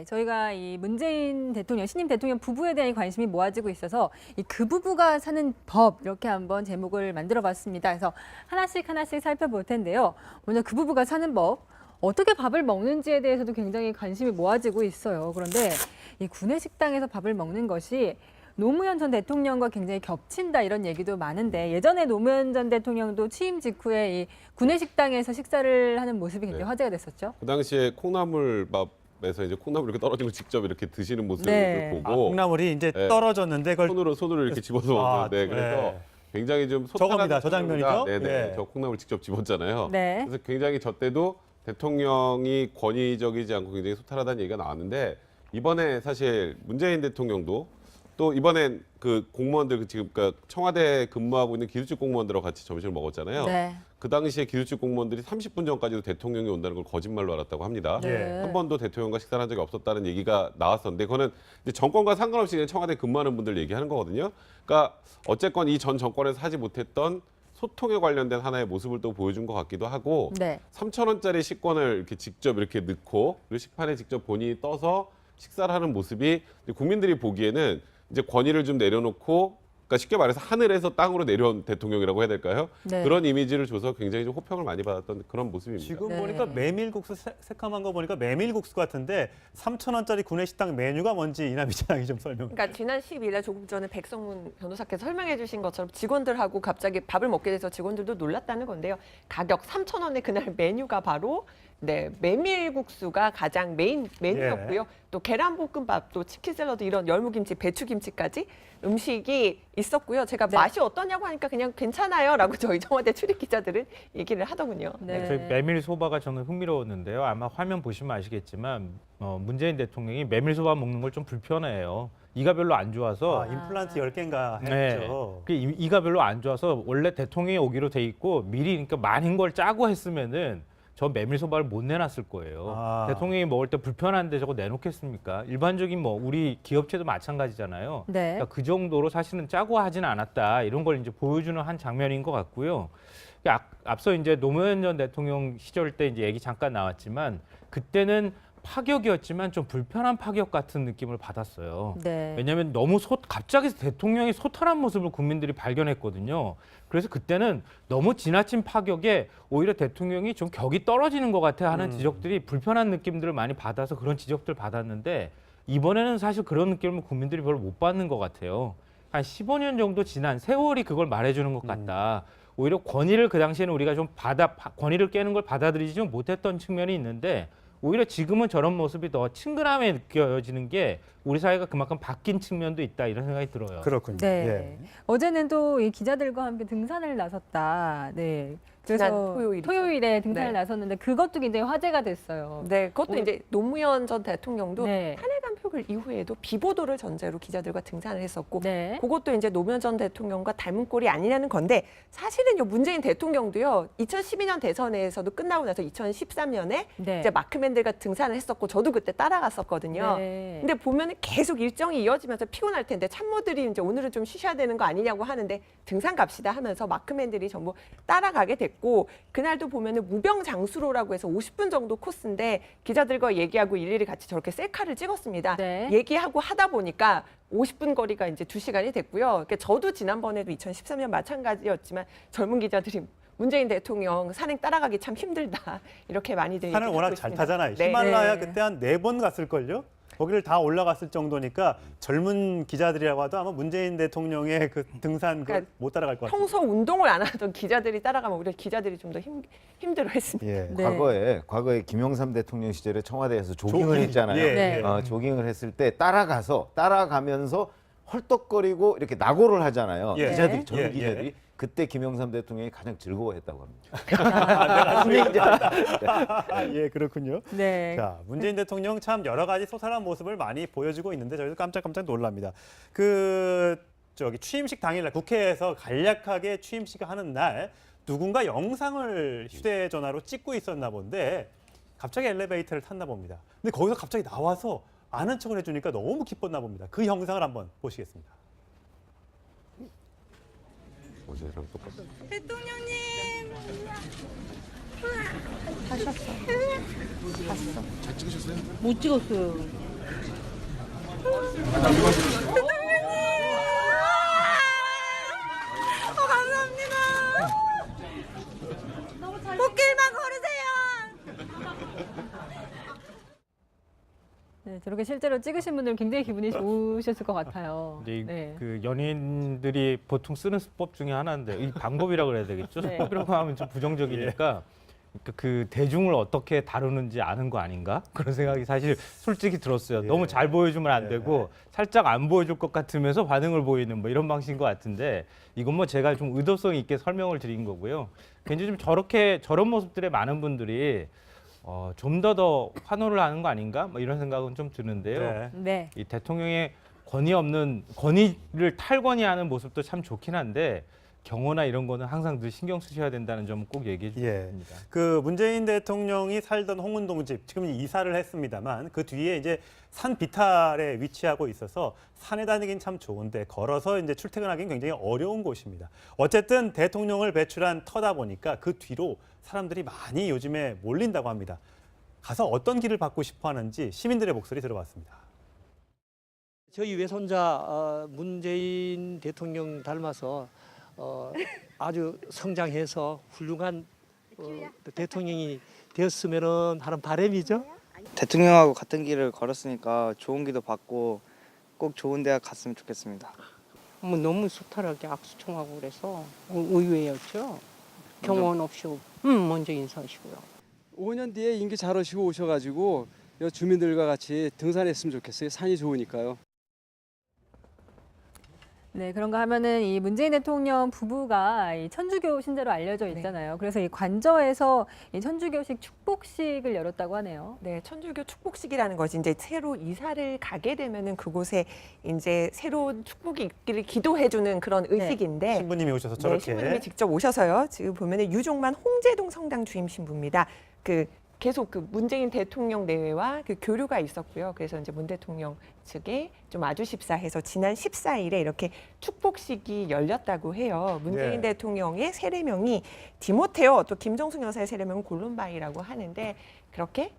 네, 저희가 이 문재인 대통령, 신임 대통령 부부에 대한 관심이 모아지고 있어서 이 그 부부가 사는 법 이렇게 한번 제목을 만들어봤습니다. 그래서 하나씩 살펴볼 텐데요. 먼저 그 부부가 사는 법, 어떻게 밥을 먹는지에 대해서도 굉장히 관심이 모아지고 있어요. 그런데 이 구내식당에서 밥을 먹는 것이 노무현 전 대통령과 굉장히 겹친다 이런 얘기도 많은데 예전에 노무현 전 대통령도 취임 직후에 이 구내식당에서 식사를 하는 모습이 굉장히 화제가 됐었죠. 그 당시에 콩나물밥에서 이제 콩나물 이렇게 떨어진 걸 직접 이렇게 드시는 모습을 네. 보고 콩나물이 이제 네. 떨어졌는데 그걸 손으로 이렇게 집어서 먹는데 그래서 네. 굉장히 좀 저겁니다. 저 장면이죠? 네네. 네. 저 콩나물 직접 집었잖아요. 네. 그래서 굉장히 저 때도 대통령이 권위적이지 않고 굉장히 소탈하다는 얘기가 나왔는데 이번에 사실 문재인 대통령도 또 이번엔 그 공무원들 지금 그러니까 청와대 근무하고 있는 기술직 공무원들하고 같이 점심을 먹었잖아요. 네. 그 당시에 기술직 공무원들이 30분 전까지도 대통령이 온다는 걸 거짓말로 알았다고 합니다. 네. 한 번도 대통령과 식사를 한 적이 없었다는 얘기가 나왔었는데 그거는 이제 정권과 상관없이 그냥 청와대 근무하는 분들 얘기하는 거거든요. 그러니까 어쨌건 이 전 정권에서 하지 못했던 소통에 관련된 하나의 모습을 또 보여준 것 같기도 하고 네. 3,000원짜리 식권을 이렇게 직접 이렇게 넣고 그리고 식판에 직접 본인이 떠서 식사를 하는 모습이 국민들이 보기에는 이제 권위를 좀 내려놓고 그러니까 쉽게 말해서 하늘에서 땅으로 내려온 대통령이라고 해야 될까요? 네. 그런 이미지를 줘서 굉장히 좀 호평을 많이 받았던 그런 모습입니다. 지금 네. 보니까 메밀국수 새카만 거 보니까 메밀국수 같은데 3,000원짜리 구내식당 메뉴가 뭔지 이남희 차장이 좀 설명. 그러니까 지난 10일에 조금 전에 백성문 변호사께서 설명해 주신 것처럼 직원들하고 갑자기 밥을 먹게 돼서 직원들도 놀랐다는 건데요. 가격 3,000원의 그날 메뉴가 바로 메밀국수가 가장 메인 메뉴였고요. 또 계란볶음밥도 치킨 샐러드 이런 열무김치, 배추김치까지 음식이 있었고요. 제가 맛이 어떠냐고 하니까 그냥 괜찮아요라고 저희 청와대 출입 기자들은 얘기를 하더군요. 네. 저희 메밀소바가 저는 흥미로웠는데요. 아마 화면 보시면 아시겠지만 문재인 대통령이 메밀소바 먹는 걸 좀 불편해해요. 이가 별로 안 좋아서. 임플란트 10개인가 네. 했죠. 그 이가 별로 안 좋아서 원래 대통령이 오기로 돼 있고 미리 그러니까 많은 걸 짜고 했으면은 저 메밀소바를 못 내놨을 거예요. 대통령이 먹을 때 불편한데 저거 내놓겠습니까? 일반적인 뭐 우리 기업체도 마찬가지잖아요. 네. 그러니까 그 정도로 사실은 짜고 하지는 않았다 이런 걸 이제 보여주는 한 장면인 것 같고요. 앞서 이제 노무현 전 대통령 시절 때 이제 얘기 잠깐 나왔지만 그때는 파격이었지만 좀 불편한 파격 같은 느낌을 받았어요. 네. 왜냐하면 너무 갑자기 대통령이 소탈한 모습을 국민들이 발견했거든요. 그래서 그때는 너무 지나친 파격에 오히려 대통령이 좀 격이 떨어지는 것 같아 하는 지적들이 불편한 느낌들을 많이 받아서 그런 지적들을 받았는데 이번에는 사실 그런 느낌을 국민들이 별로 못 받는 것 같아요. 한 15년 정도 지난 세월이 그걸 말해주는 것 같다. 오히려 권위를 그 당시에는 우리가 좀 권위를 깨는 걸 받아들이지 못했던 측면이 있는데 오히려 지금은 저런 모습이 더 친근함에 느껴지는 게 우리 사회가 그만큼 바뀐 측면도 있다 이런 생각이 들어요. 그렇군요. 네. 예. 어제는 또 이 기자들과 함께 등산을 나섰다. 네. 그래서 지난 토요일이죠. 토요일에 등산을 네. 나섰는데 그것도 굉장히 화제가 됐어요. 네, 그것도 이제 노무현 전 대통령도 네. 탄핵안 표결 이후에도 비보도를 전제로 기자들과 등산을 했었고 네. 그것도 이제 노무현 전 대통령과 닮은 꼴이 아니냐는 건데 사실은 문재인 대통령도요 2012년 대선에서도 끝나고 나서 2013년에 네. 이제 마크맨들과 등산을 했었고 저도 그때 따라갔었거든요. 네. 근데 보면은 계속 일정이 이어지면서 피곤할 텐데 참모들이 이제 오늘은 좀 쉬셔야 되는 거 아니냐고 하는데 등산 갑시다 하면서 마크맨들이 전부 따라가게 됐고 그날도 보면은 무병장수로라고 해서 50분 정도 코스인데 기자들과 얘기하고 일일이 같이 저렇게 셀카를 찍었습니다. 네. 얘기하고 하다 보니까 50분 거리가 이제 2시간이 됐고요. 그러니까 저도 지난번에도 2013년 마찬가지였지만 젊은 기자들이 문재인 대통령 산행 따라가기 참 힘들다 이렇게 많이들 산을 얘기하고 워낙 잘 있습니다. 타잖아요. 네. 히말라야 네. 그때 한 4번 갔을걸요? 거기를 다 올라갔을 정도니까 젊은 기자들이라고 하도 아마 문재인 대통령의 그 등산 그러니까 못 따라갈 것 같아요. 평소 운동을 안 하던 기자들이 따라가면 우리 기자들이 좀 더 힘들어했습니다. 예. 네. 과거에 김영삼 대통령 시절에 청와대에서 조깅을 했잖아요. 예, 네. 예. 조깅을 했을 때 따라가면서 헐떡거리고 이렇게 낙오를 하잖아요. 예. 기자들이 젊은 예, 기자들이 예. 그때 김영삼 대통령이 가장 즐거워했다고 합니다. 예, 그렇군요. 네. 자, 문재인 대통령 참 여러 가지 소탈한 모습을 많이 보여주고 있는데 저희도 깜짝깜짝 놀랍니다. 그 취임식 당일날 국회에서 간략하게 취임식을 하는 날 누군가 영상을 휴대전화로 찍고 있었나 본데 갑자기 엘리베이터를 탔나 봅니다. 근데 거기서 갑자기 나와서 아는 척을 해주니까 너무 기뻤나 봅니다. 그 영상을 한번 보시겠습니다. 어제랑 똑같아. 대통령님 못 찍었어요. 꽃길만 걸으세요. 네, 저렇게 실제로 찍으신 분들 굉장히 기분이 좋으셨을 것 같아요. 근데 네. 그 연예인들이 보통 쓰는 수법 중에 하나인데 이 방법이라고 그래야 되겠죠? 네. 수법이라고 하면 좀 부정적이니까 그 대중을 어떻게 다루는지 아는 거 아닌가? 그런 생각이 사실 솔직히 들었어요. 너무 잘 보여주면 안 되고 살짝 안 보여줄 것 같으면서 반응을 보이는 뭐 이런 방식인 것 같은데 이건 뭐 제가 좀 의도성 있게 설명을 드린 거고요. 굉장히 좀 저런 모습들에 많은 분들이 좀 더 환호를 하는 거 아닌가? 뭐 이런 생각은 좀 드는데요. 네. 네. 이 대통령의 권위를 탈권위하는 모습도 참 좋긴 한데 경호나 이런 거는 항상 늘 신경 쓰셔야 된다는 점은 꼭 얘기해 주십니다. 그 문재인 대통령이 살던 홍은동 집 지금 이사를 했습니다만 그 뒤에 이제 산 비탈에 위치하고 있어서 산에 다니긴 참 좋은데 걸어서 이제 출퇴근하기는 굉장히 어려운 곳입니다. 어쨌든 대통령을 배출한 터다 보니까 그 뒤로 사람들이 많이 요즘에 몰린다고 합니다. 가서 어떤 길을 받고 싶어 하는지 시민들의 목소리 들어봤습니다. 저희 외손자 문재인 대통령 닮아서 아주 성장해서 훌륭한 대통령이 되었으면 하는 바람이죠. 대통령하고 같은 길을 걸었으니까 좋은 기도 받고 꼭 좋은 대학 갔으면 좋겠습니다. 뭐 너무 소탈하게 악수 청하고 그래서 의외였죠. 경호원 없이 먼저 인사하시고요. 5년 뒤에 임기 잘 하시고 오셔가지고 주민들과 같이 등산했으면 좋겠어요. 산이 좋으니까요. 네, 그런가 하면은 이 문재인 대통령 부부가 이 천주교 신자로 알려져 네. 있잖아요. 그래서 이 관저에서 이 천주교식 축복식을 열었다고 하네요. 네, 천주교 축복식이라는 것이 이제 새로 이사를 가게 되면은 그곳에 이제 새로운 축복이 있기를 기도해주는 그런 의식인데 신부님이 오셔서 네, 저렇게 신부님이 직접 오셔서요. 지금 보면은 유종만 홍제동 성당 주임 신부입니다. 계속 그 문재인 대통령 내외와 그 교류가 있었고요. 그래서 이제 문 대통령 측에 좀 아주 십사해서 지난 14일에 이렇게 축복식이 열렸다고 해요. 문재인 네. 대통령의 세례명이 디모테오, 또 김정숙 여사의 세례명은 골룸바이라고 하는데 그렇게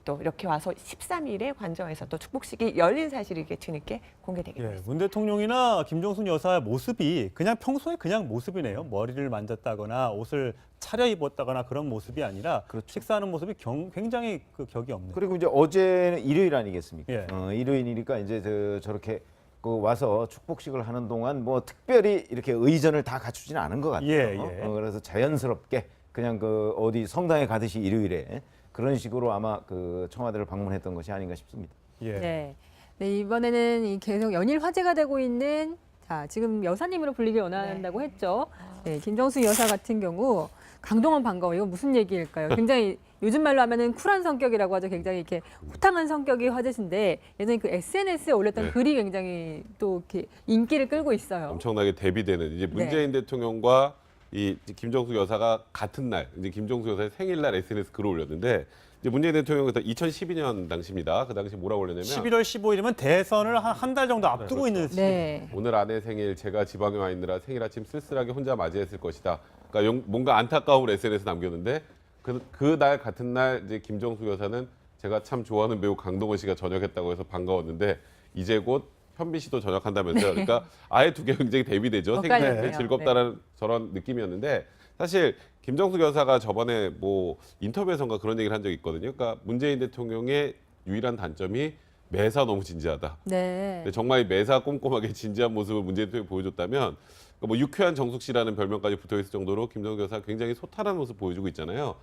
또 이렇게 와서 13일에 관저에서 또 축복식이 열린 사실이 이렇게 뒤늦게 공개되게 됐습니다. 문 대통령이나 김정숙 여사의 모습이 그냥 평소에 그냥 모습이네요. 머리를 만졌다거나 옷을 차려입었다거나 그런 모습이 아니라 식사하는 모습이 굉장히 그 격이 없네요. 그리고 이제 어제는 일요일 아니겠습니까? 예. 일요일이니까 이제 저렇게 와서 축복식을 하는 동안 뭐 특별히 이렇게 의전을 다 갖추지는 않은 것 같아요. 예, 예. 그래서 자연스럽게 그냥 어디 성당에 가듯이 일요일에 그런 식으로 아마 청와대를 방문했던 것이 아닌가 싶습니다. 예. 네. 네, 이번에는 계속 연일 화제가 되고 있는 지금 여사님으로 불리길 원한다고 했죠. 네, 김정숙 여사 같은 경우 강동원 반가워. 이거 무슨 얘기일까요? 굉장히 요즘 말로 하면은 쿨한 성격이라고 하죠. 굉장히 이렇게 호탕한 성격이 화제신데 예전에 그 SNS에 올렸던 네. 글이 굉장히 또 이렇게 인기를 끌고 있어요. 엄청나게 대비되는 이제 문재인 대통령과 이 김정숙 여사가 같은 날 이제 김정숙 여사의 생일날 SNS 글을 올렸는데 이제 문재인 대통령이 2012년 당시입니다. 그 당시 뭐라고 올렸냐면 11월 15일이면 대선을 한 달 정도 앞두고 있는 시기. 네. 오늘 아내 생일 제가 지방에 와 있느라 생일 아침 쓸쓸하게 혼자 맞이했을 것이다. 그러니까 뭔가 안타까움을 SNS에 남겼는데 그날 같은 날 이제 김정숙 여사는 제가 참 좋아하는 배우 강동원 씨가 전역했다고 해서 반가웠는데 이제 곧 현빈 씨도 전역한다면서요. 그러니까 아예 두 개 굉장히 대비되죠. 생일 때 엇갈렸네요. 즐겁다는 저런 느낌이었는데 사실 김정숙 여사가 저번에 뭐 인터뷰에선가 그런 얘기를 한 적이 있거든요. 그러니까 문재인 대통령의 유일한 단점이 매사 너무 진지하다. 네. 근데 정말 이 매사 꼼꼼하게 진지한 모습을 문재인 대통령이 보여줬다면 뭐 유쾌한 정숙 씨라는 별명까지 붙어있을 정도로 김정숙 여사가 굉장히 소탈한 모습 보여주고 있잖아요.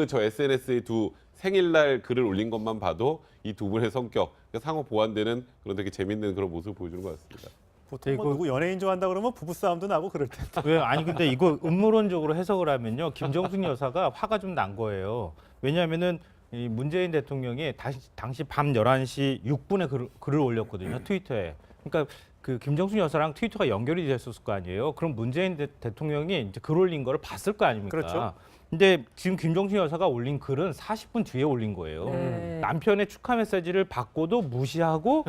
저 SNS에 두 생일날 글을 올린 것만 봐도 이 두 분의 성격, 상호 보완되는 그런 되게 재밌는 그런 모습을 보여주는 것 같습니다. 보통 뭐 누구 연예인 좋아한다 그러면 부부싸움도 나고 그럴 텐데. 왜 아니 근데 이거 음모론적으로 해석을 하면요 김정숙 여사가 화가 좀 난 거예요. 왜냐하면은 이 문재인 대통령이 당시 밤 11시 6분에 글을 올렸거든요 트위터에. 그러니까 그 김정숙 여사랑 트위터가 연결이 됐었을 거 아니에요. 그럼 문재인 대통령이 이제 글 올린 거를 봤을 거 아닙니까? 그렇죠. 근데 지금 김정숙 여사가 올린 글은 40분 뒤에 올린 거예요. 네. 남편의 축하 메시지를 받고도 무시하고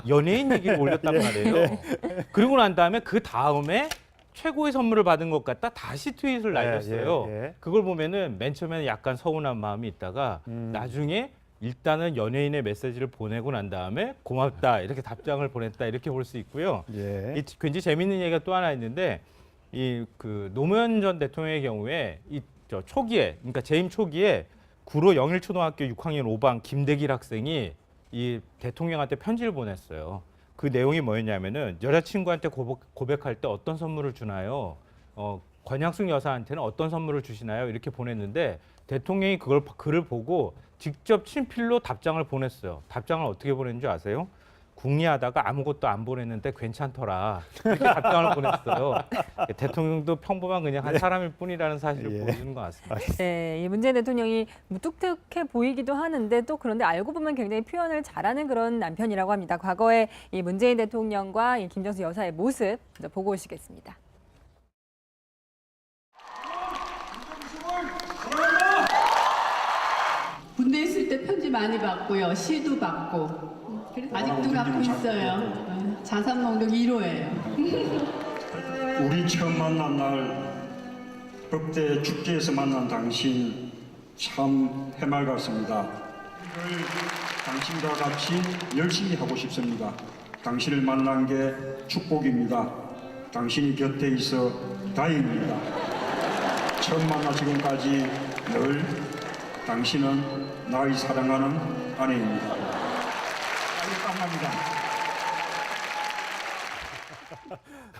연예인 얘기를 올렸단 말이에요. 그리고 난 다음에 그 다음에 최고의 선물을 받은 것 같다 다시 트윗을 날렸어요. 예. 그걸 보면은 맨 처음에는 약간 서운한 마음이 있다가 나중에 일단은 연예인의 메시지를 보내고 난 다음에 고맙다 이렇게 답장을 보냈다 이렇게 볼 수 있고요. 예. 굉장히 재밌는 얘기가 또 하나 있는데 이 그 노무현 전 대통령의 경우에 저 초기에 그러니까 재임 초기에 구로 영일초등학교 6학년 5반 김대길 학생이 이 대통령한테 편지를 보냈어요. 그 내용이 뭐였냐면은 여자친구한테 고백할 때 어떤 선물을 주나요? 권양숙 여사한테는 어떤 선물을 주시나요? 이렇게 보냈는데 대통령이 그걸 글을 보고 직접 친필로 답장을 보냈어요. 답장을 어떻게 보냈는 줄 아세요? 궁리하다가 아무것도 안 보냈는데 괜찮더라. 이렇게 답장을 보냈어요. 대통령도 평범한 그냥 한 사람일 뿐이라는 사실을 예. 보여주는 것 같습니다. 네, 이 문재인 대통령이 무뚝뚝해 보이기도 하는데 또 그런데 알고 보면 굉장히 표현을 잘하는 그런 남편이라고 합니다. 과거에 이 문재인 대통령과 이 김정수 여사의 모습 먼저 보고 오시겠습니다. 군대 있을 때 편지 많이 받고요. 시도 받고. 아직도 갖고 있어요. 자산목록 1호예요. 우리 처음 만난 날 법대 축제에서 만난 당신 참 해맑았습니다. 당신과 같이 열심히 하고 싶습니다. 당신을 만난 게 축복입니다. 당신이 곁에 있어 다행입니다. 처음 만나 지금까지 늘 당신은 나의 사랑하는 아내입니다. 땀납니다.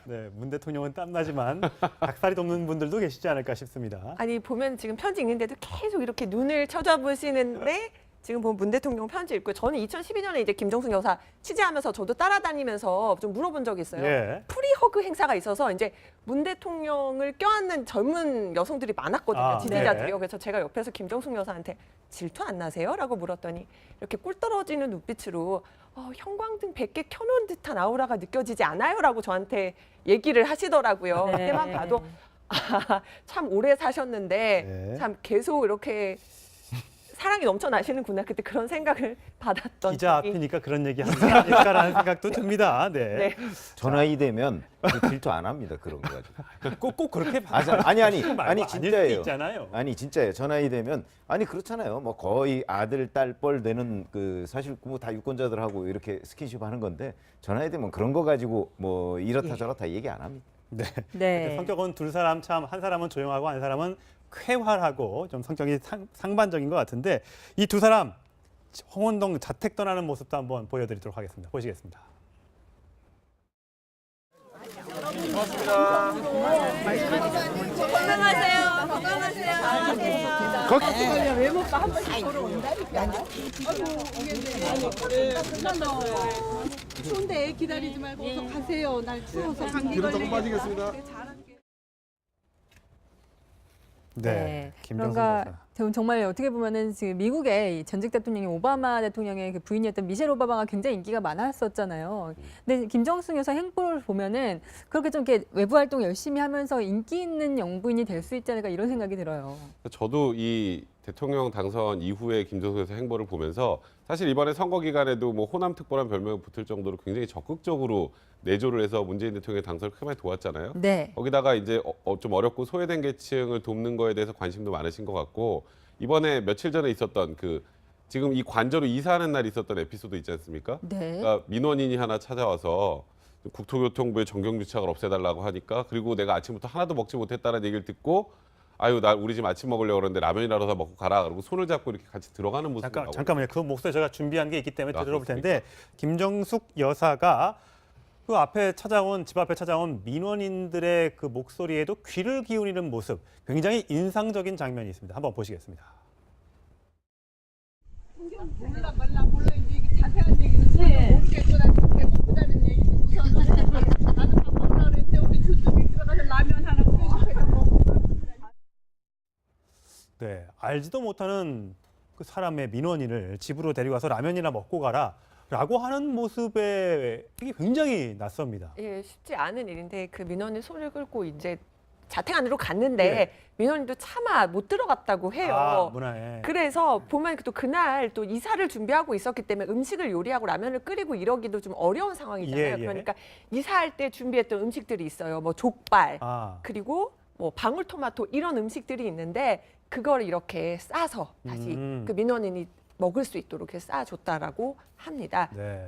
네, 문 대통령은 땀나지만 닭살이 돋는 분들도 계시지 않을까 싶습니다. 아니 보면 지금 편지 읽는데도 계속 이렇게 눈을 쳐다보시는데 지금 보면 문 대통령 편지 읽고 저는 2012년에 이제 김정숙 여사 취재하면서 저도 따라다니면서 좀 물어본 적이 있어요. 예. 프리허그 행사가 있어서 이제 문 대통령을 껴안는 젊은 여성들이 많았거든요. 지지자들이요. 네. 그래서 제가 옆에서 김정숙 여사한테 질투 안 나세요? 라고 물었더니 이렇게 꿀 떨어지는 눈빛으로 형광등 100개 켜놓은 듯한 아우라가 느껴지지 않아요? 라고 저한테 얘기를 하시더라고요. 네. 그때만 봐도 참 오래 사셨는데 네. 참 계속 이렇게 사랑이 넘쳐나시는구나. 그때 그런 생각을 받았던 기자 적이. 앞이니까 그런 얘기 하는 게 아닐까라는 생각도 듭니다. 네. 네. 저 나이 되면 질투 안 합니다. 그런 거 가지고. 꼭 그렇게 아니 말고 진짜예요. 아닐 수 있잖아요. 아니 진짜예요. 저 나이 되면 아니 그렇잖아요. 뭐 거의 아들 딸뻘 되는 그 사실 뭐 다 유권자들하고 이렇게 스킨십 하는 건데 저 나이 되면 그런 거 가지고 뭐 이렇다 저렇다 얘기 안 합니다. 네. 네. 성격은 두 사람 참 한 사람은 조용하고 한 사람은 쾌활하고 좀 성격이 상반적인 것 같은데 이 두 사람 홍원동 자택 떠나는 모습도 한번 보여드리도록 하겠습니다. 보시겠습니다. 건강하세요. 건강하세요. 외모가 한 번씩 보러 온다니까. 추운데 기다리지 말고 어서 가세요. 날 추워서 감기 걸리게. 빠지겠습니다. 네. 김정숙 그런가 여사. 정말 어떻게 보면은 지금 미국의 이 전직 대통령이 오바마 대통령의 그 부인이었던 미셸 오바마가 굉장히 인기가 많았었잖아요. 근데 김정숙 여사 행보를 보면은 그렇게 좀 이렇게 외부 활동 열심히 하면서 인기 있는 영부인이 될 수 있지 않을까 이런 생각이 들어요. 저도 이 대통령 당선 이후에 김정숙 여사 행보를 보면서 사실 이번에 선거 기간에도 뭐 호남 특보란 별명이 붙을 정도로 굉장히 적극적으로 내조를 해서 문재인 대통령의 당선을 크게 많이 도왔잖아요. 네. 거기다가 이제 좀 어렵고 소외된 계층을 돕는 거에 대해서 관심도 많으신 것 같고 이번에 며칠 전에 있었던 그 지금 이 관저로 이사하는 날이 있었던 에피소드 있지 않습니까? 네. 그러니까 민원인이 하나 찾아와서 국토교통부의 정경유착을 없애달라고 하니까 그리고 내가 아침부터 하나도 먹지 못했다는 얘기를 듣고 아유 나 우리 집 아침 먹으려고 그러는데 라면이라도 사 먹고 가라 그러고 손을 잡고 이렇게 같이 들어가는 모습이 나오고 잠깐만요. 그 목소리 제가 준비한 게 있기 때문에 아, 들어볼 텐데 김정숙 여사가 그 앞에 찾아온 집 앞에 찾아온 민원인들의 그 목소리에도 귀를 기울이는 모습 굉장히 인상적인 장면이 있습니다. 한번 보시겠습니다. 몰라 이제 자세한 얘기는 모르겠고 배고프다는 얘기 듣고서 나도 밥 먹으라 그랬는데 우리 주쪽에 들어가서 라면 하나 끓여서 먹고. 네, 알지도 못하는 그 사람의 민원인을 집으로 데려가서 라면이나 먹고 가라라고 하는 모습에 이게 굉장히 낯섭니다. 예, 쉽지 않은 일인데 그 민원인 손을 끌고 이제 자택 안으로 갔는데 예. 민원인도 차마 못 들어갔다고 해요. 아, 문화에. 그래서 보면 또 그날 또 이사를 준비하고 있었기 때문에 음식을 요리하고 라면을 끓이고 이러기도 좀 어려운 상황이잖아요. 예, 예. 그러니까 이사할 때 준비했던 음식들이 있어요. 뭐 족발, 그리고 뭐 방울토마토 이런 음식들이 있는데 그걸 이렇게 싸서 다시 그 민원인이 먹을 수 있도록 이렇게 쌓아줬다라고 합니다. 네.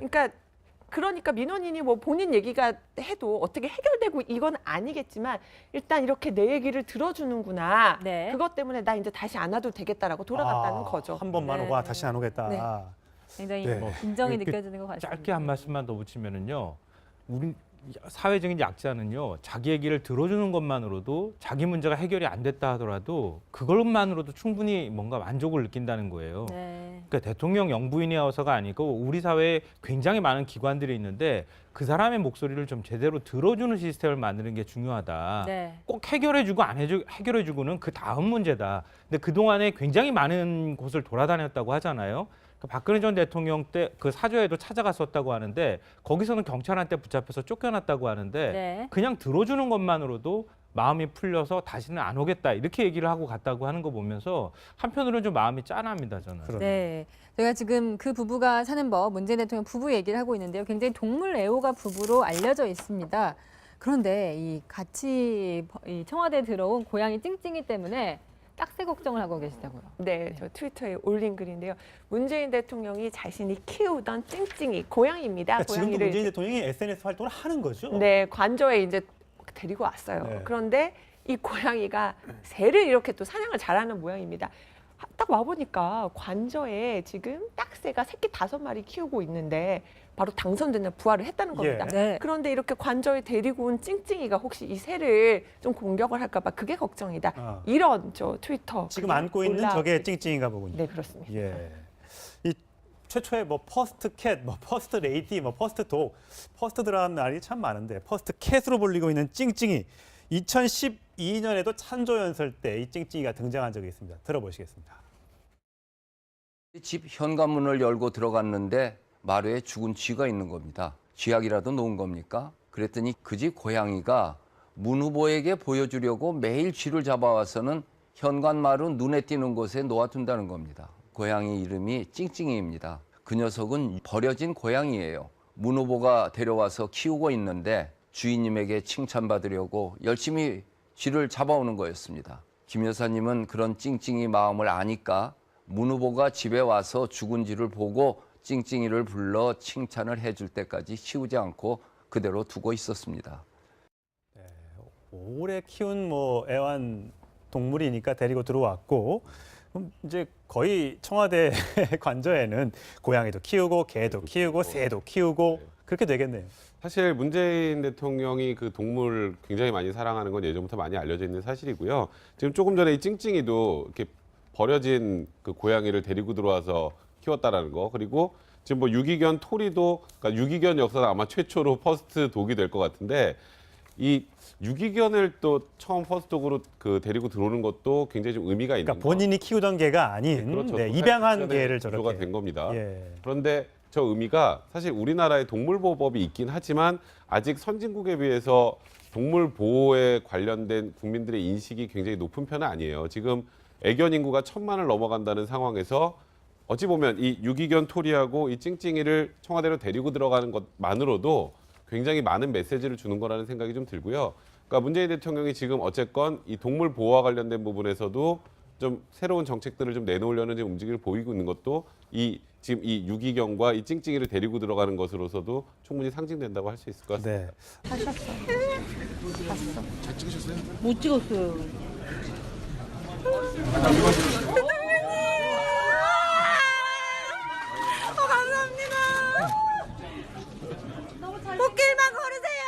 그러니까 민원인이 뭐 본인 얘기가 해도 어떻게 해결되고 이건 아니겠지만 일단 이렇게 내 얘기를 들어주는구나. 네. 그것 때문에 나 이제 다시 안 와도 되겠다라고 돌아갔다는 거죠. 한 번만 네. 오고 다시 안 오겠다. 네. 굉장히 네. 인정이 이렇게 느껴지는 것 같습니다. 짧게 한 말씀만 더 붙이면은요. 우리 사회적인 약자는요. 자기 얘기를 들어주는 것만으로도 자기 문제가 해결이 안 됐다 하더라도 그것만으로도 충분히 뭔가 만족을 느낀다는 거예요. 네. 그러니까 대통령 영부인이어서가 아니고 우리 사회에 굉장히 많은 기관들이 있는데 그 사람의 목소리를 좀 제대로 들어주는 시스템을 만드는 게 중요하다. 네. 꼭 해결해주고 안 해결해주고는 그 다음 문제다. 근데 그동안에 굉장히 많은 곳을 돌아다녔다고 하잖아요. 박근혜 전 대통령 때 그 사저에도 찾아갔었다고 하는데 거기서는 경찰한테 붙잡혀서 쫓겨났다고 하는데 네. 그냥 들어주는 것만으로도 마음이 풀려서 다시는 안 오겠다 이렇게 얘기를 하고 갔다고 하는 거 보면서 한편으로는 좀 마음이 짠합니다 저는. 네. 저희가 지금 그 부부가 사는 법, 문재인 대통령 부부 얘기를 하고 있는데요. 굉장히 동물 애호가 부부로 알려져 있습니다. 그런데 이 같이 이 청와대에 들어온 고양이 찡찡이 때문에 딱새 걱정을 하고 계시다고요. 네, 저 트위터에 올린 글인데요. 문재인 대통령이 자신이 키우던 찡찡이 고양이입니다. 그러니까 지금도 고양이를 문재인 대통령이 SNS 활동을 하는 거죠. 네, 관저에 이제 데리고 왔어요. 네. 그런데 이 고양이가 새를 이렇게 또 사냥을 잘하는 모양입니다. 딱 와보니까 관저에 지금 딱새가 새끼 5마리 키우고 있는데 바로 당선된 날 부활을 했다는 겁니다. 예. 네. 그런데 이렇게 관저에 데리고 온 찡찡이가 혹시 이 새를 좀 공격을 할까 봐 그게 걱정이다. 이런 저 트위터 지금 안고 있는 올라- 저게 찡찡인가 보군요. 네, 그렇습니다. 예. 이 최초의 뭐 퍼스트 캣, 뭐 퍼스트 레이디, 뭐 퍼스트 독, 퍼스트 들어간 날이 참 많은데 퍼스트 캣으로 불리고 있는 찡찡이 2012년에도 찬조연설 때 이 찡찡이가 등장한 적이 있습니다. 들어보시겠습니다. 집 현관문을 열고 들어갔는데 마루에 죽은 쥐가 있는 겁니다. 쥐약이라도 놓은 겁니까? 그랬더니 그 집 고양이가 문 후보에게 보여주려고 매일 쥐를 잡아와서는 현관 마루 눈에 띄는 곳에 놓아둔다는 겁니다. 고양이 이름이 찡찡이입니다. 그 녀석은 버려진 고양이예요. 문 후보가 데려와서 키우고 있는데 주인님에게 칭찬받으려고 열심히 쥐를 잡아오는 거였습니다. 김 여사님은 그런 찡찡이 마음을 아니까 문 후보가 집에 와서 죽은 쥐를 보고 찡찡이를 불러 칭찬을 해줄 때까지 치우지 않고 그대로 두고 있었습니다. 오래 키운 뭐 애완 동물이니까 데리고 들어왔고 그럼 이제 거의 청와대 관저에는 고양이도 키우고 개도 키우고 새도 키우고 그렇게 되겠네요. 사실 문재인 대통령이 그 동물 굉장히 많이 사랑하는 건 예전부터 많이 알려져 있는 사실이고요. 지금 조금 전에 이 찡찡이도 이렇게 버려진 그 고양이를 데리고 들어와서 키웠다라는 거, 그리고 지금 뭐 유기견 토리도, 그러니까 유기견 역사상 아마 최초로 퍼스트 독이 될 것 같은데 이 유기견을 또 처음 퍼스트 독으로 그 데리고 들어오는 것도 굉장히 좀 의미가 있는 그러니까 본인이 키우던 개가 아닌 그렇죠. 네, 또 입양한 사육전에 개를 구조가 저렇게 된 겁니다. 예. 그런데 저 의미가 사실 우리나라의 동물보호법이 있긴 하지만 아직 선진국에 비해서 동물 보호에 관련된 국민들의 인식이 굉장히 높은 편은 아니에요. 지금 애견 인구가 1000만을 넘어간다는 상황에서 어찌 보면 이 유기견 토리하고 이 찡찡이를 청와대로 데리고 들어가는 것만으로도 굉장히 많은 메시지를 주는 거라는 생각이 좀 들고요. 그러니까 문재인 대통령이 지금 어쨌건 이 동물 보호와 관련된 부분에서도 좀 새로운 정책들을 좀 내놓으려는 움직임을 보이고 있는 것도 이 지금 이 유기견과 이 찡찡이를 데리고 들어가는 것으로서도 충분히 상징된다고 할 수 있을 것 같습니다. 네. 하셨어. 봤어. 잘 찍으셨어요? 못 찍었어요. 꽃길만 걸으세요.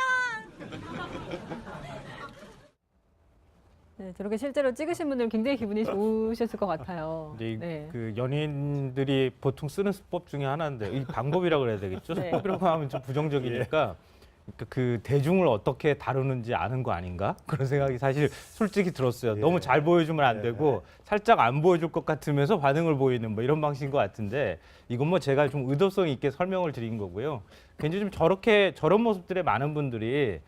네, 저렇게 실제로 찍으신 분들 굉장히 기분이 좋으셨을 것 같아요. 근데 네. 그 연예인들이 보통 쓰는 수법 중에 하나인데 이 방법이라고 그래야 되겠죠. 네. 수법이라고 하면 좀 부정적이니까 그 대중을 어떻게 다루는지 아는 거 아닌가? 그런 생각이 사실 솔직히 들었어요. 너무 잘 보여주면 안 되고 살짝 안 보여줄 것 같으면서 반응을 보이는 뭐 이런 방식인 것 같은데 이건 뭐 제가 좀 의도성 있게 설명을 드린 거고요. 굉장히 좀 저런 모습들의 많은 분들이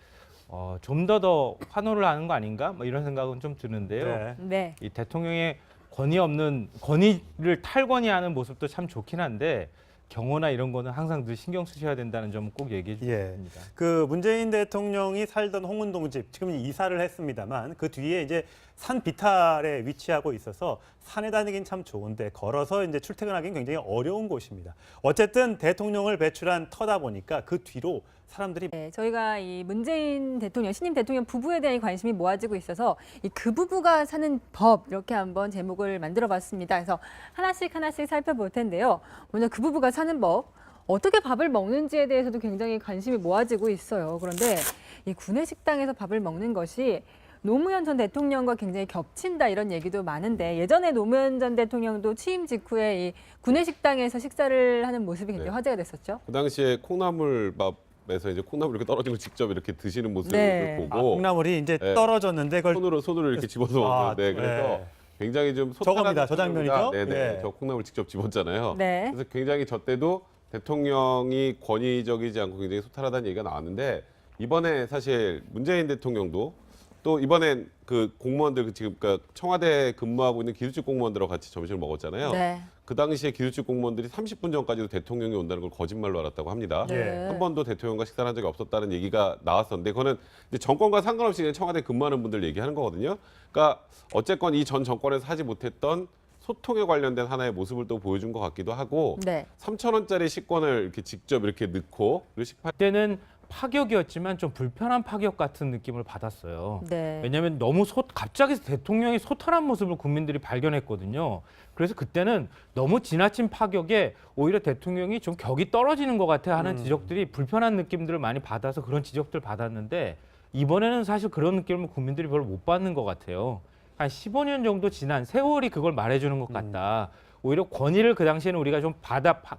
좀 더 환호를 하는 거 아닌가? 뭐 이런 생각은 좀 드는데요. 네. 이 대통령의 권위를 탈권위하는 모습도 참 좋긴 한데 경호나 이런 거는 항상 늘 신경 쓰셔야 된다는 점은 꼭 얘기해 주십니다. 그 문재인 대통령이 살던 홍은동 집 지금 이사를 했습니다만 그 뒤에 이제 산 비탈에 위치하고 있어서 산에 다니긴 참 좋은데 걸어서 이제 출퇴근하기는 굉장히 어려운 곳입니다. 어쨌든 대통령을 배출한 터다 보니까 그 뒤로 사람들이 네, 저희가 이 문재인 대통령, 신임 대통령 부부에 대한 관심이 모아지고 있어서 이 그 부부가 사는 법 이렇게 한번 제목을 만들어봤습니다. 그래서 하나씩 살펴볼 텐데요. 먼저 그 부부가 사는 법, 어떻게 밥을 먹는지에 대해서도 굉장히 관심이 모아지고 있어요. 그런데 이 구내식당에서 밥을 먹는 것이 노무현 전 대통령과 굉장히 겹친다 이런 얘기도 많은데 예전에 노무현 전 대통령도 취임 직후에 이 구내식당에서 식사를 하는 모습이 굉장히 화제가 됐었죠. 그 당시에 콩나물밥에서 이제 콩나물 이렇게 떨어진 걸 직접 이렇게 드시는 모습을 네. 보고 콩나물이 이제 네. 떨어졌는데 그걸 손으로 이렇게 집어서 먹는데 그래서 굉장히 좀 저겁니다. 저 장면이죠? 네네. 네. 저 콩나물 직접 집었잖아요. 네. 그래서 굉장히 저 때도 대통령이 권위적이지 않고 굉장히 소탈하다는 얘기가 나왔는데 이번에 사실 문재인 대통령도 또 이번엔 그 공무원들 지금 그러니까 청와대 근무하고 있는 기술직 공무원들하고 같이 점심을 먹었잖아요. 네. 그 당시에 기술직 공무원들이 30분 전까지도 대통령이 온다는 걸 거짓말로 알았다고 합니다. 네. 한 번도 대통령과 식사를 한 적이 없었다는 얘기가 나왔었는데 그거는 이제 정권과 상관없이 그냥 청와대 근무하는 분들 얘기하는 거거든요. 그러니까 어쨌건 이 전 정권에서 하지 못했던 소통에 관련된 하나의 모습을 또 보여준 것 같기도 하고 네. 3,000원짜리 식권을 이렇게 직접 이렇게 넣고 그리고 그때는 파격이었지만 좀 불편한 파격 같은 느낌을 받았어요. 네. 왜냐하면 너무 갑자기 대통령이 소탈한 모습을 국민들이 발견했거든요. 그래서 그때는 너무 지나친 파격에 오히려 대통령이 좀 격이 떨어지는 것 같아 하는 지적들이 불편한 느낌들을 많이 받아서 그런 지적들을 받았는데 이번에는 사실 그런 느낌을 국민들이 별로 못 받는 것 같아요. 한 15년 정도 지난 세월이 그걸 말해주는 것 같다. 오히려 권위를 그 당시에는 우리가 좀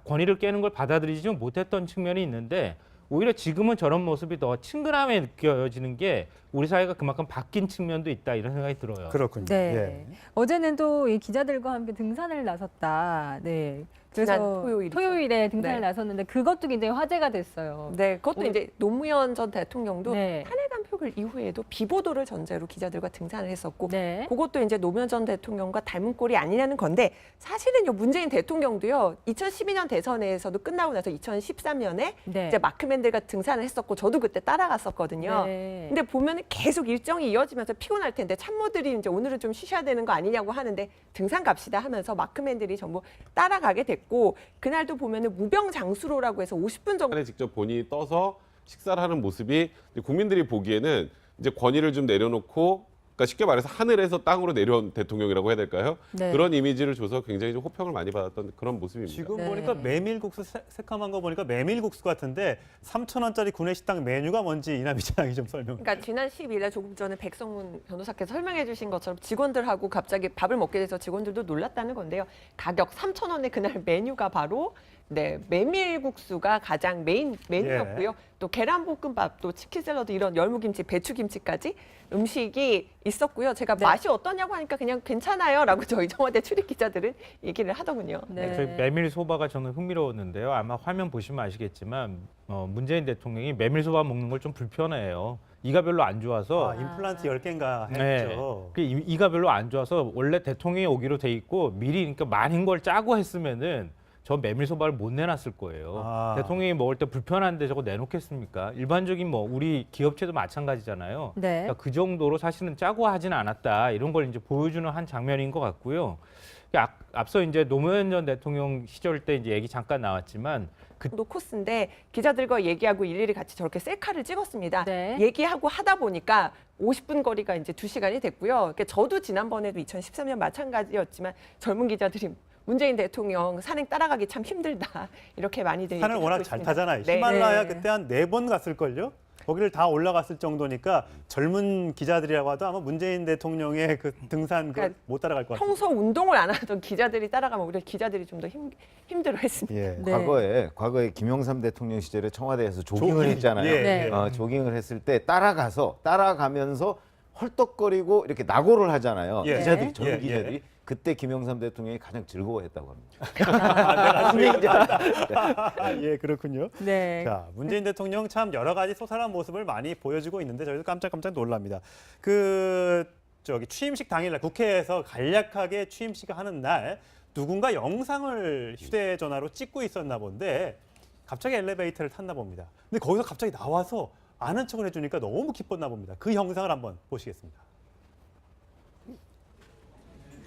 권위를 깨는 걸 받아들이지 못했던 측면이 있는데 오히려 지금은 저런 모습이 더 친근함에 느껴지는 게 우리 사회가 그만큼 바뀐 측면도 있다 이런 생각이 들어요. 그렇군요. 네. 예. 어제는 또 이 기자들과 함께 등산을 나섰다. 네. 지난 그래서 토요일이죠. 토요일에 등산을 네. 나섰는데 그것도 굉장히 화제가 됐어요. 네, 그것도 이제 노무현 전 대통령도 네. 탄핵안 표결 이후에도 비보도를 전제로 기자들과 등산을 했었고 네. 그것도 이제 노무현 전 대통령과 닮은 꼴이 아니냐는 건데 사실은요 문재인 대통령도요 2012년 대선에서도 끝나고 나서 2013년에 네. 이제 마크맨들과 등산을 했었고 저도 그때 따라갔었거든요. 네. 근데 보면은 계속 일정이 이어지면서 피곤할 텐데 참모들이 이제 오늘은 좀 쉬셔야 되는 거 아니냐고 하는데 등산 갑시다 하면서 마크맨들이 전부 따라가게 됐고 그날도 보면은 무병장수로라고 해서 50분 정도 안에 직접 본인이 떠서 식사를 하는 모습이 국민들이 보기에는 이제 권위를 좀 내려놓고 그러니까 쉽게 말해서 하늘에서 땅으로 내려온 대통령이라고 해야 될까요? 네. 그런 이미지를 줘서 굉장히 좀 호평을 많이 받았던 그런 모습입니다. 지금 네. 보니까 메밀국수 새까만 거 보니까 메밀국수 같은데 3,000원짜리 구내식당 메뉴가 뭔지 이남희 기자님이 좀 설명. 그러니까 지난 12일에 조금 전에 백성문 변호사께서 설명해 주신 것처럼 직원들하고 갑자기 밥을 먹게 돼서 직원들도 놀랐다는 건데요. 가격 3,000원의 그날 메뉴가 바로 네, 메밀국수가 가장 메인 메뉴였고요. 또 계란볶음밥, 또 치킨 샐러드 이런 열무김치, 배추김치까지 음식이 있었고요. 제가 네. 맛이 어떠냐고 하니까 그냥 괜찮아요라고 저희 청와대 출입 기자들은 얘기를 하더군요. 네. 저희 메밀 소바가 저는 흥미로웠는데요. 아마 화면 보시면 아시겠지만 문재인 대통령이 메밀 소바 먹는 걸 좀 불편해해요. 이가 별로 안 좋아서 임플란트 10개인가 네. 했죠. 그 이가 별로 안 좋아서 원래 대통령이 오기로 돼 있고 미리 그러니까 많은 걸 짜고 했으면은 저 메밀소바를 못 내놨을 거예요. 아. 대통령이 먹을 때 불편한데 저거 내놓겠습니까? 일반적인 뭐 우리 기업체도 마찬가지잖아요. 네. 그러니까 그 정도로 사실은 짜고 하지는 않았다 이런 걸 이제 보여주는 한 장면인 것 같고요. 앞서 이제 노무현 전 대통령 시절 때 이제 얘기 잠깐 나왔지만 정도 코스인데 기자들과 얘기하고 일일이 같이 저렇게 셀카를 찍었습니다. 네. 얘기하고 하다 보니까 50분 거리가 이제 2시간이 됐고요. 그러니까 저도 지난번에도 2013년 마찬가지였지만 젊은 기자들이 문재인 대통령 산행 따라가기 참 힘들다. 이렇게 많이들 산을 얘기하고 워낙 잘 있습니다. 타잖아요. 네. 히말라야 네. 그때 한 4번 갔을걸요? 거기를 다 올라갔을 정도니까 젊은 기자들이라고 하도 아마 문재인 대통령의 그 등산 그러니까 못 따라갈 것 같아요. 평소 운동을 안 하던 기자들이 따라가면 오히려 기자들이 좀 더 힘들어했습니다. 예. 네. 과거에 김영삼 대통령 시절에 청와대에서 조깅을 했잖아요. 예, 네. 예. 조깅을 했을 때 따라가면서 헐떡거리고 이렇게 낙오를 하잖아요. 예. 기자들이 예, 젊은 예. 기자들이 그때 김영삼 대통령이 가장 즐거워했다고 합니다. 예, 그렇군요. 네. 자, 문재인 대통령 참 여러 가지 소탈한 모습을 많이 보여주고 있는데 저희도 깜짝깜짝 놀랍니다. 그 취임식 당일날 국회에서 간략하게 취임식을 하는 날 누군가 영상을 휴대전화로 찍고 있었나 본데 갑자기 엘리베이터를 탔나 봅니다. 근데 거기서 갑자기 나와서 아는 척을 해주니까 너무 기뻤나 봅니다. 그 영상을 한번 보시겠습니다.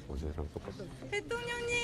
어제랑 똑같아. 대통령님.